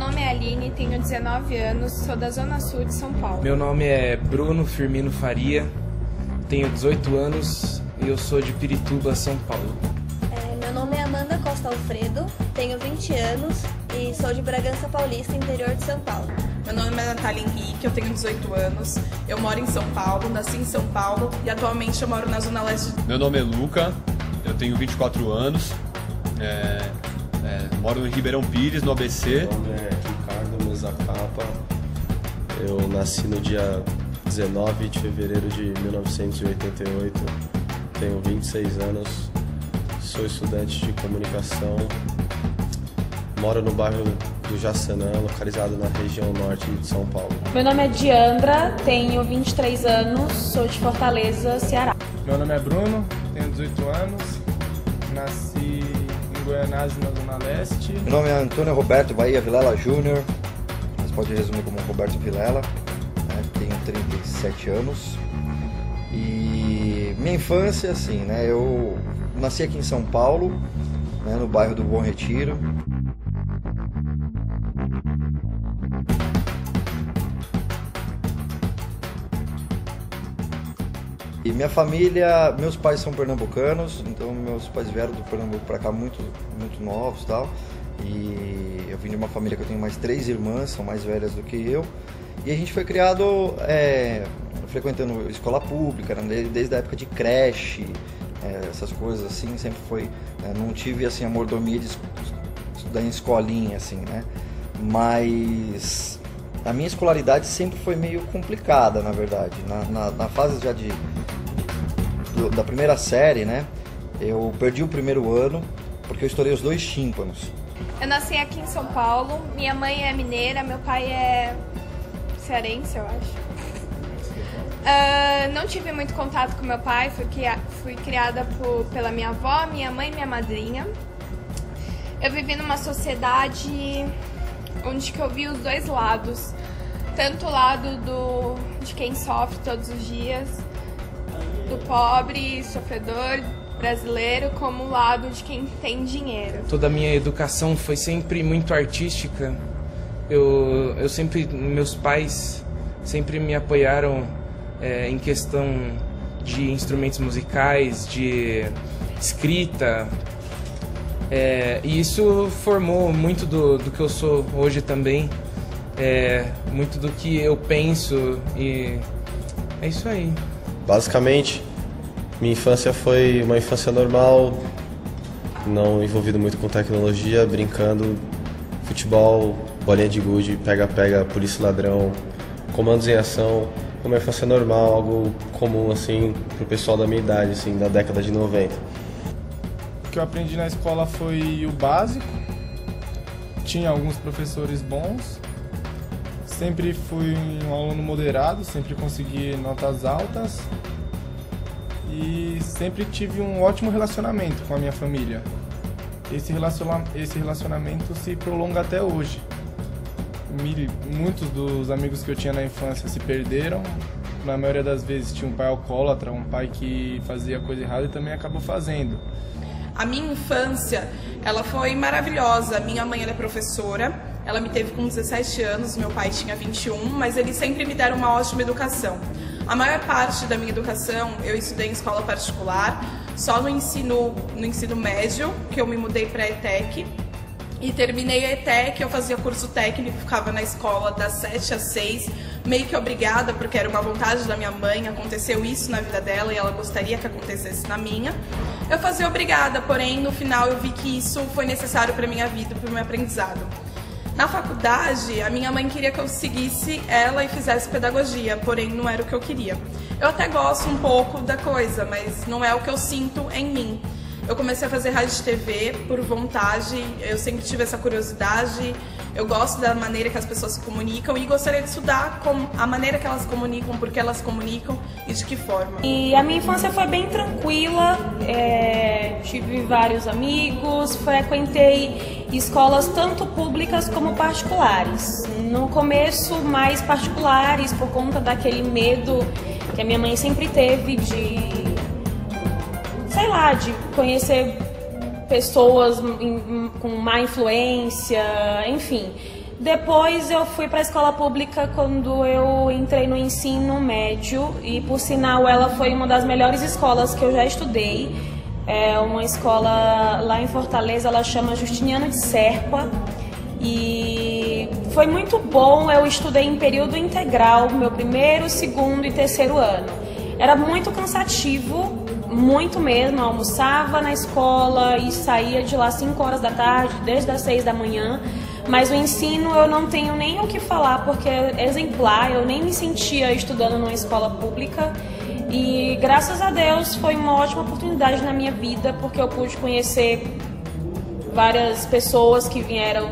nome é Aline, tenho 19 anos, sou da Zona Sul de São Paulo. Meu nome é Bruno Firmino Faria, tenho 18 anos e eu sou de Pirituba, São Paulo. Meu nome é Amanda Costa Alfredo, tenho 20 anos e sou de Bragança Paulista, interior de São Paulo. Meu nome é Natália Henrique, eu tenho 18 anos, eu moro em São Paulo, nasci em São Paulo e atualmente eu moro na Zona Leste. Meu nome é Luca, eu tenho 24 anos, moro em Ribeirão Pires, no ABC. Meu nome é Ricardo Mezacapa, eu nasci no dia 19 de fevereiro de 1988, tenho 26 anos, sou estudante de comunicação, moro no bairro do Jaçanã, localizado na região norte de São Paulo. Meu nome é Diandra, tenho 23 anos, sou de Fortaleza, Ceará. Meu nome é Bruno, tenho 18 anos, nasci em Goianás, na Zona Leste. Meu nome é Antônio Roberto Bahia Vilela Júnior, mas pode resumir como Roberto Vilela, né? Tenho 37 anos. E minha infância, assim, né? Eu nasci aqui em São Paulo, né? No bairro do Bom Retiro. E minha família, meus pais são pernambucanos, então meus pais vieram do Pernambuco para cá muito novos e tal. E eu vim de uma família que eu tenho mais 3 irmãs, são mais velhas do que eu. E a gente foi criado frequentando escola pública, né, desde a época de creche, essas coisas assim, sempre foi... não tive assim a mordomia de estudar em escolinha, assim, né? Mas a minha escolaridade sempre foi meio complicada, na verdade. Na fase já da primeira série, né? Eu perdi o primeiro ano porque eu estourei os 2 tímpanos. Eu nasci aqui em São Paulo, minha mãe é mineira, meu pai é cearense, eu acho. Não tive muito contato com meu pai, fui criada pela minha avó, minha mãe e minha madrinha. Eu vivi numa sociedade onde que eu vi os 2 lados, tanto o lado de quem sofre todos os dias, do pobre, sofredor brasileiro, como o lado de quem tem dinheiro. Toda a minha educação foi sempre muito artística. Meus pais sempre me apoiaram em questão de instrumentos musicais, de escrita. E isso formou muito do que eu sou hoje também, muito do que eu penso, e é isso aí. Basicamente, minha infância foi uma infância normal, não envolvido muito com tecnologia, brincando, futebol, bolinha de gude, pega-pega, polícia e ladrão, comandos em ação, uma infância normal, algo comum assim pro pessoal da minha idade, assim, da década de 90. O que eu aprendi na escola foi o básico, tinha alguns professores bons, sempre fui um aluno moderado, sempre consegui notas altas e sempre tive um ótimo relacionamento com a minha família. Esse relacionamento se prolonga até hoje. Muitos dos amigos que eu tinha na infância se perderam. Na maioria das vezes tinha um pai alcoólatra, um pai que fazia coisa errada e também acabou fazendo. A minha infância, ela foi maravilhosa. Minha mãe, ela é professora, ela me teve com 17 anos, meu pai tinha 21, mas eles sempre me deram uma ótima educação. A maior parte da minha educação eu estudei em escola particular, só no ensino médio, que eu me mudei para a ETEC. E terminei a ETEC, eu fazia curso técnico, ficava na escola das 7 às 6, meio que obrigada, porque era uma vontade da minha mãe, aconteceu isso na vida dela e ela gostaria que acontecesse na minha. Eu fazia obrigada, porém no final eu vi que isso foi necessário para a minha vida, para o meu aprendizado. Na faculdade, a minha mãe queria que eu seguisse ela e fizesse pedagogia, porém não era o que eu queria. Eu até gosto um pouco da coisa, mas não é o que eu sinto em mim. Eu comecei a fazer rádio e TV por vontade, eu sempre tive essa curiosidade, eu gosto da maneira que as pessoas se comunicam e gostaria de estudar a maneira que elas se comunicam, por que elas se comunicam e de que forma. E a minha infância foi bem tranquila, tive vários amigos, frequentei escolas tanto públicas como particulares. No começo, mais particulares, por conta daquele medo que a minha mãe sempre teve de conhecer pessoas com má influência, enfim. Depois eu fui para a escola pública quando eu entrei no ensino médio e, por sinal, ela foi uma das melhores escolas que eu já estudei. É uma escola lá em Fortaleza, ela chama Justiniano de Serpa. E foi muito bom, eu estudei em período integral, meu primeiro, segundo e terceiro ano. Era muito cansativo, muito mesmo, eu almoçava na escola e saía de lá 5 horas da tarde, desde as 6 da manhã. Mas o ensino eu não tenho nem o que falar, porque é exemplar, eu nem me sentia estudando numa escola pública. E graças a Deus foi uma ótima oportunidade na minha vida, porque eu pude conhecer várias pessoas que vieram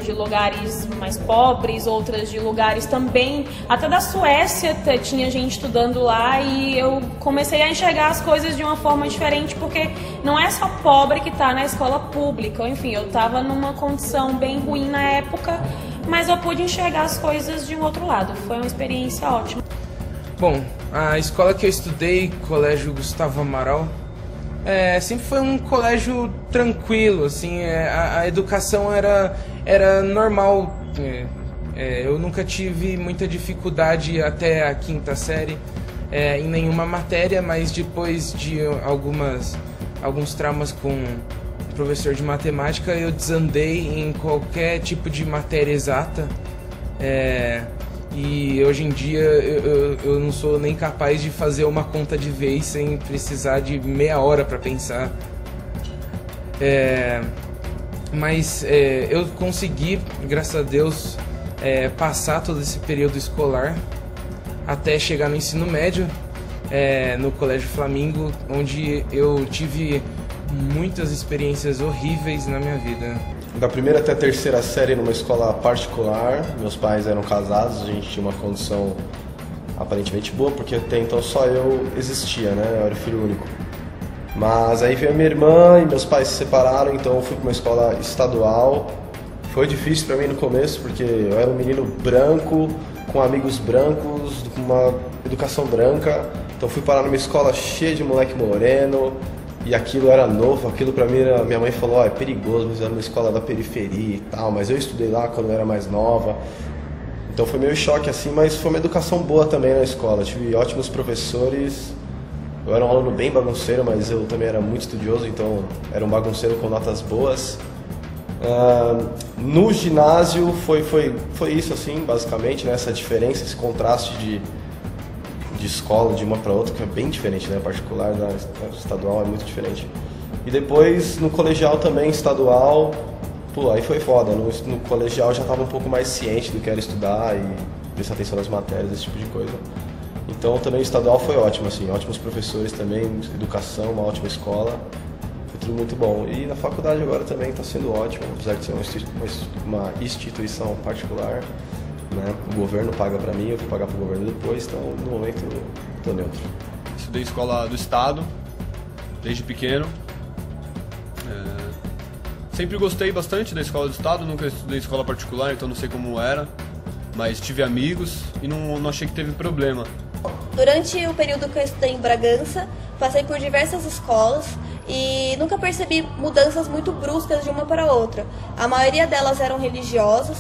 de lugares mais pobres, outras de lugares também, até da Suécia tinha gente estudando lá, e eu comecei a enxergar as coisas de uma forma diferente, porque não é só pobre que está na escola pública. Enfim, eu estava numa condição bem ruim na época, mas eu pude enxergar as coisas de um outro lado. Foi uma experiência ótima. Bom, a escola que eu estudei, Colégio Gustavo Amaral, sempre foi um colégio tranquilo, assim, a educação era normal. Eu nunca tive muita dificuldade até a 5ª série em nenhuma matéria, mas depois de alguns traumas com o professor de matemática, eu desandei em qualquer tipo de matéria exata. E hoje em dia eu não sou nem capaz de fazer uma conta de vez sem precisar de meia hora para pensar. Mas eu consegui, graças a Deus, passar todo esse período escolar até chegar no ensino médio, no Colégio Flamingo, onde eu tive muitas experiências horríveis na minha vida. Da primeira até a terceira série numa escola particular, meus pais eram casados, a gente tinha uma condição aparentemente boa, porque até então só eu existia, né? Eu era o filho único. Mas aí veio a minha irmã e meus pais se separaram, então eu fui para uma escola estadual. Foi difícil para mim no começo, porque eu era um menino branco, com amigos brancos, com uma educação branca. Então fui parar numa escola cheia de moleque moreno, e aquilo era novo, aquilo pra mim, minha mãe falou, é perigoso, mas era uma escola da periferia e tal, mas eu estudei lá quando eu era mais nova. Então foi meio choque assim, mas foi uma educação boa também na escola, eu tive ótimos professores. Eu era um aluno bem bagunceiro, mas eu também era muito estudioso, então era um bagunceiro com notas boas. No ginásio foi isso assim, basicamente, né? Essa diferença, esse contraste de escola de uma para outra, que é bem diferente, né? Particular da estadual é muito diferente. E depois no colegial também, estadual, pô, aí foi foda. No colegial eu já estava um pouco mais ciente do que era estudar e prestar atenção nas matérias, esse tipo de coisa. Então também o estadual foi ótimo, assim, ótimos professores também, educação, uma ótima escola, foi tudo muito bom. E na faculdade agora também está sendo ótimo, apesar de ser uma instituição particular, né? O governo paga para mim, eu vou pagar para o governo depois, então no momento eu estou neutro. Estudei escola do estado, desde pequeno. Sempre gostei bastante da escola do estado, nunca estudei escola particular, então não sei como era, mas tive amigos e não achei que teve problema. Durante o período que eu estudei em Bragança, passei por diversas escolas e nunca percebi mudanças muito bruscas de uma para outra. A maioria delas eram religiosas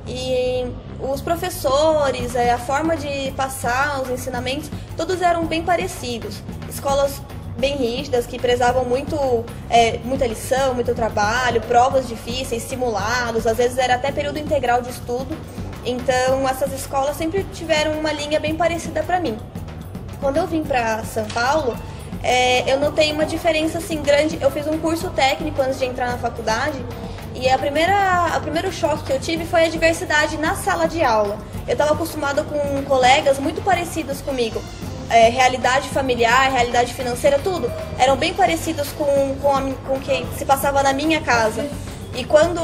e os professores, a forma de passar os ensinamentos, todos eram bem parecidos. Escolas bem rígidas, que prezavam muita lição, muito trabalho, provas difíceis, simulados, às vezes era até período integral de estudo. Então essas escolas sempre tiveram uma linha bem parecida para mim. Quando eu vim para São Paulo, eu notei uma diferença assim grande. Eu fiz um curso técnico antes de entrar na faculdade e o primeiro choque que eu tive foi a diversidade na sala de aula. Eu estava acostumada com colegas muito parecidos comigo. Realidade familiar, realidade financeira, tudo. Eram bem parecidos com o que se passava na minha casa. E quando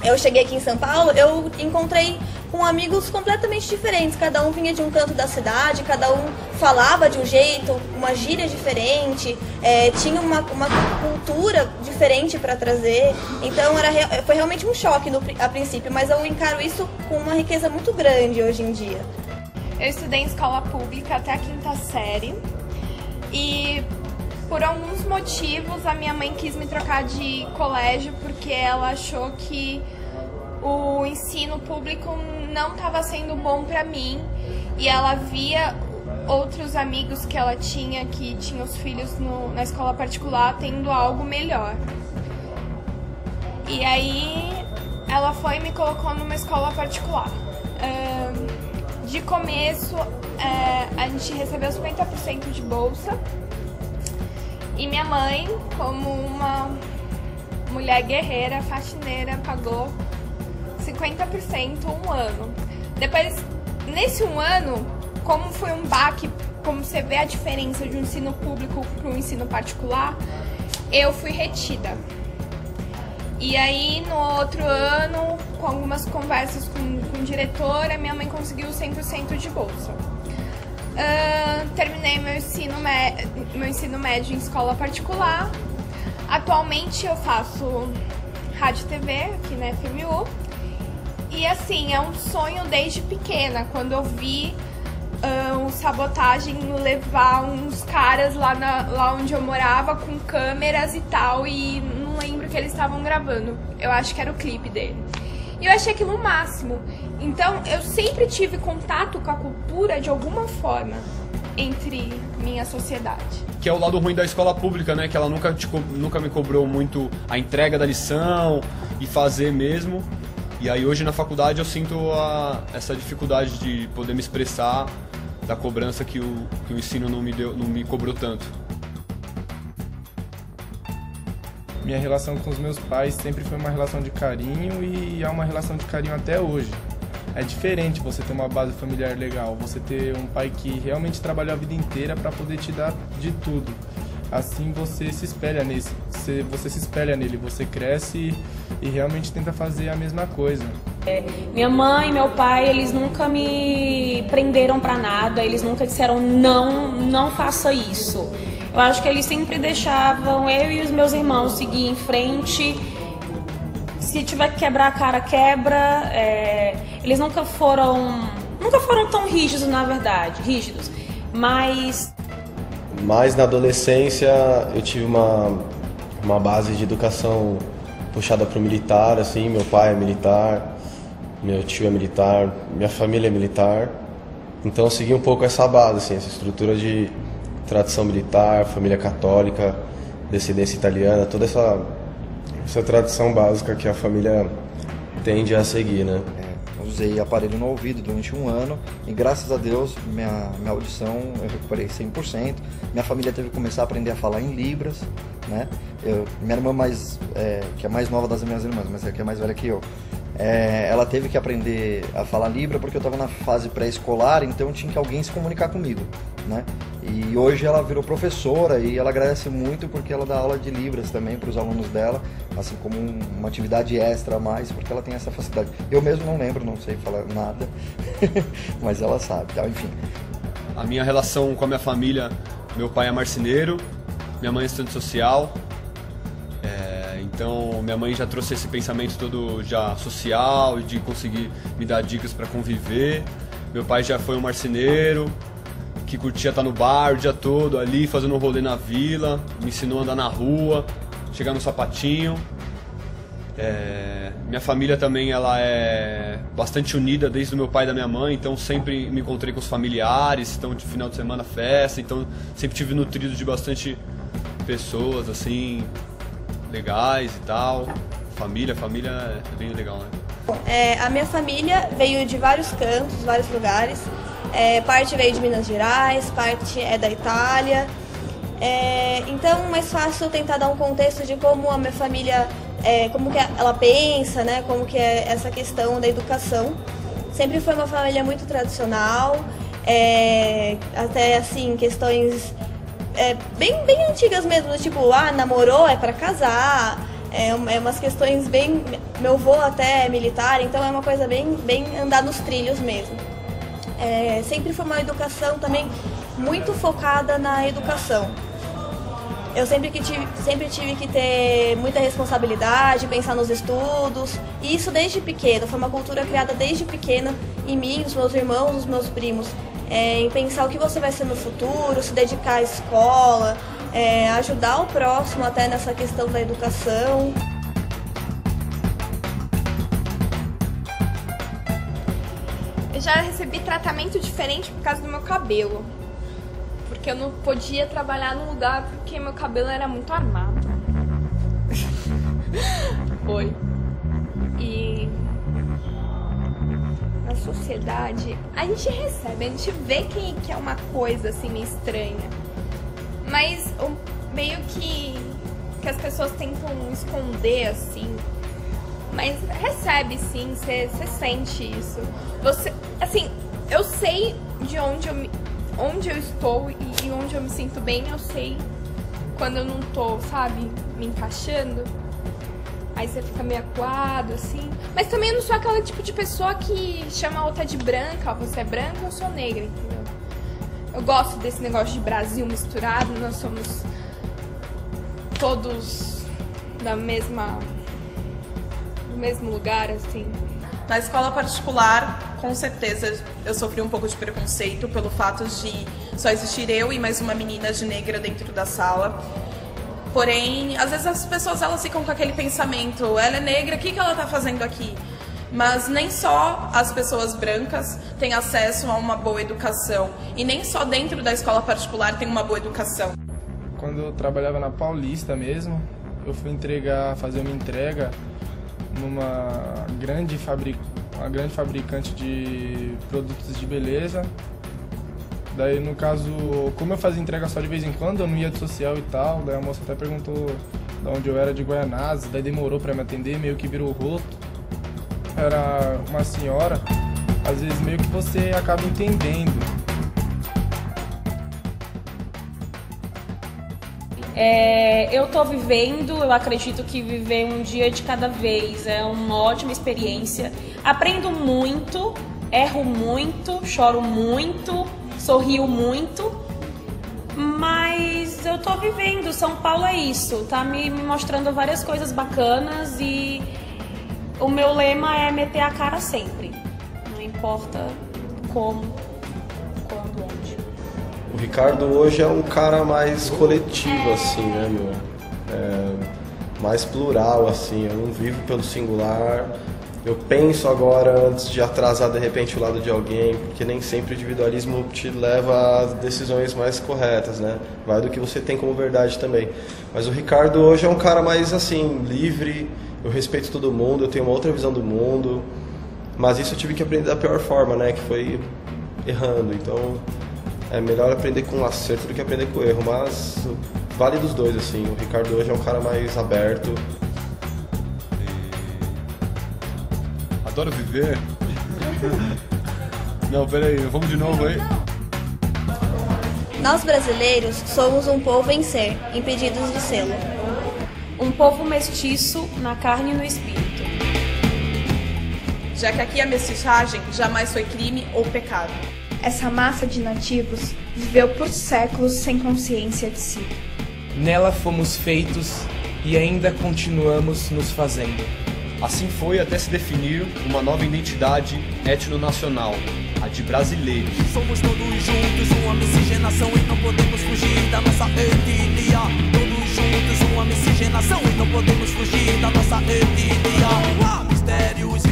eu cheguei aqui em São Paulo, eu encontrei com amigos completamente diferentes. Cada um vinha de um canto da cidade, cada um falava de um jeito, uma gíria diferente, tinha uma cultura diferente para trazer. Então foi realmente um choque a princípio, mas eu encaro isso com uma riqueza muito grande hoje em dia. Eu estudei em escola pública até a 5ª série e por alguns motivos a minha mãe quis me trocar de colégio porque ela achou que o ensino público não estava sendo bom para mim e ela via outros amigos que ela tinha, que tinham os filhos na escola particular, tendo algo melhor. E aí ela foi e me colocou numa escola particular. De começo, a gente recebeu 50% de bolsa. E minha mãe, como uma mulher guerreira, faxineira, pagou 50% um ano. Depois, nesse um ano, como foi um baque, como você vê a diferença de um ensino público para um ensino particular, eu fui retida. E aí, no outro ano, com algumas conversas com diretora, minha mãe conseguiu 100% de bolsa. Terminei meu ensino médio em escola particular. Atualmente eu faço rádio e TV aqui na FMU. E assim, é um sonho desde pequena, quando eu vi Sabotagem levar uns caras lá onde eu morava com câmeras e tal, e não lembro que eles estavam gravando. Eu acho que era o clipe dele. E eu achei aquilo o máximo. Então, eu sempre tive contato com a cultura de alguma forma entre minha sociedade. Que é o lado ruim da escola pública, né? Que ela nunca me cobrou muito a entrega da lição e fazer mesmo. E aí hoje na faculdade eu sinto essa dificuldade de poder me expressar, da cobrança que o ensino não me cobrou tanto. Minha relação com os meus pais sempre foi uma relação de carinho e é uma relação de carinho até hoje. É diferente você ter uma base familiar legal, você ter um pai que realmente trabalhou a vida inteira para poder te dar de tudo. Assim você se espelha nele, você cresce e realmente tenta fazer a mesma coisa. Minha mãe e meu pai, eles nunca me prenderam para nada, eles nunca disseram não faça isso. Eu acho que eles sempre deixavam eu e os meus irmãos seguir em frente. Se tiver que quebrar a cara, quebra. Eles nunca foram tão rígidos, na verdade, mas na adolescência eu tive uma base de educação puxada para o militar, assim, meu pai é militar, meu tio é militar, minha família é militar. Então eu segui um pouco essa base, assim, essa estrutura de tradição militar, família católica, descendência italiana, toda essa tradição básica que a família tende a seguir, né? Eu usei aparelho no ouvido durante um ano e graças a Deus minha audição eu recuperei 100%. Minha família teve que começar a aprender a falar em Libras, né? Minha irmã que é mais nova das minhas irmãs, mas é que é mais velha que eu, ela teve que aprender a falar Libra porque eu estava na fase pré-escolar, então tinha que alguém se comunicar comigo, né? E hoje ela virou professora e ela agradece muito porque ela dá aula de Libras também para os alunos dela, assim como uma atividade extra a mais, porque ela tem essa facilidade. Eu mesmo não lembro, não sei falar nada, mas ela sabe, tá? Enfim. A minha relação com a minha família, meu pai é marceneiro, minha mãe é assistente social, então minha mãe já trouxe esse pensamento todo já social e de conseguir me dar dicas para conviver. Meu pai já foi um marceneiro que curtia estar no bar o dia todo ali, fazendo um rolê na vila, me ensinou a andar na rua, chegar no sapatinho. Minha família também ela é bastante unida desde o meu pai e da minha mãe, então sempre me encontrei com os familiares, então de final de semana festa, então sempre tive nutrido de bastante pessoas assim, legais e tal. Família é bem legal, né? A minha família veio de vários cantos, vários lugares. Parte veio de Minas Gerais, parte é da Itália. Então, mais fácil tentar dar um contexto de como a minha família, como que ela pensa, né? Como que é essa questão da educação. Sempre foi uma família muito tradicional, até assim, questões bem antigas mesmo, tipo, namorou é para casar, umas questões bem... Meu avô até é militar, então é uma coisa bem andar nos trilhos mesmo. Sempre foi uma educação também muito focada na educação. Eu sempre tive que ter muita responsabilidade, pensar nos estudos, e isso desde pequena, foi uma cultura criada desde pequena em mim, nos meus irmãos, nos meus primos, em pensar o que você vai ser no futuro, se dedicar à escola, ajudar o próximo até nessa questão da educação. já recebi tratamento diferente por causa do meu cabelo. Porque eu não podia trabalhar num lugar porque meu cabelo era muito armado. Foi. E na sociedade, a gente recebe, a gente vê que é uma coisa assim meio estranha. Mas meio que as pessoas tentam esconder assim. Mas recebe sim, você sente isso. Você, assim, eu sei de onde eu estou e onde eu me sinto bem, eu sei quando eu não tô, sabe, me encaixando. Aí você fica meio acuado, assim. Mas também eu não sou aquele tipo de pessoa que chama a outra de branca, ó, você é branca, eu sou negra, entendeu? Eu gosto desse negócio de Brasil misturado, nós somos todos do mesmo lugar, assim. Na escola particular, com certeza, eu sofri um pouco de preconceito pelo fato de só existir eu e mais uma menina de negra dentro da sala. Porém, às vezes as pessoas elas ficam com aquele pensamento, ela é negra, o que ela tá fazendo aqui? Mas nem só as pessoas brancas têm acesso a uma boa educação. E nem só dentro da escola particular tem uma boa educação. Quando eu trabalhava na Paulista mesmo, eu fui fazer uma entrega numa grande fabricante de produtos de beleza. Daí, no caso, como eu fazia entrega só de vez em quando, eu não ia de social e tal, daí a moça até perguntou de onde eu era, de Guaianazes, daí demorou pra me atender, meio que virou o rosto. Era uma senhora, às vezes meio que você acaba entendendo. Eu tô vivendo, eu acredito que viver um dia de cada vez é uma ótima experiência. Aprendo muito, erro muito, choro muito, sorrio muito, mas eu tô vivendo. São Paulo é isso, tá me mostrando várias coisas bacanas e o meu lema é meter a cara sempre, não importa como, quando, onde. O Ricardo hoje é um cara mais coletivo, assim, né, meu? Mais plural, assim, eu não vivo pelo singular. Eu penso agora antes de atrasar de repente o lado de alguém, porque nem sempre o individualismo te leva às decisões mais corretas, né? Vai do que você tem como verdade também. Mas o Ricardo hoje é um cara mais assim, livre, eu respeito todo mundo, eu tenho uma outra visão do mundo, mas isso eu tive que aprender da pior forma, né? Que foi errando. Então é melhor aprender com o acerto do que aprender com o erro, mas vale dos dois, assim. O Ricardo hoje é um cara mais aberto. Adoro viver. Não, peraí, vamos de novo aí. Nós brasileiros somos um povo em ser, impedidos de sê-lo. Um povo mestiço na carne e no espírito. Já que aqui a mestiçagem jamais foi crime ou pecado. Essa massa de nativos viveu por séculos sem consciência de si. Nela fomos feitos e ainda continuamos nos fazendo. Assim foi até se definir uma nova identidade etnonacional, a de brasileiros. Somos todos juntos, uma miscigenação e não podemos fugir da nossa etnia. Todos juntos, uma miscigenação e não podemos fugir da nossa etnia. Há mistérios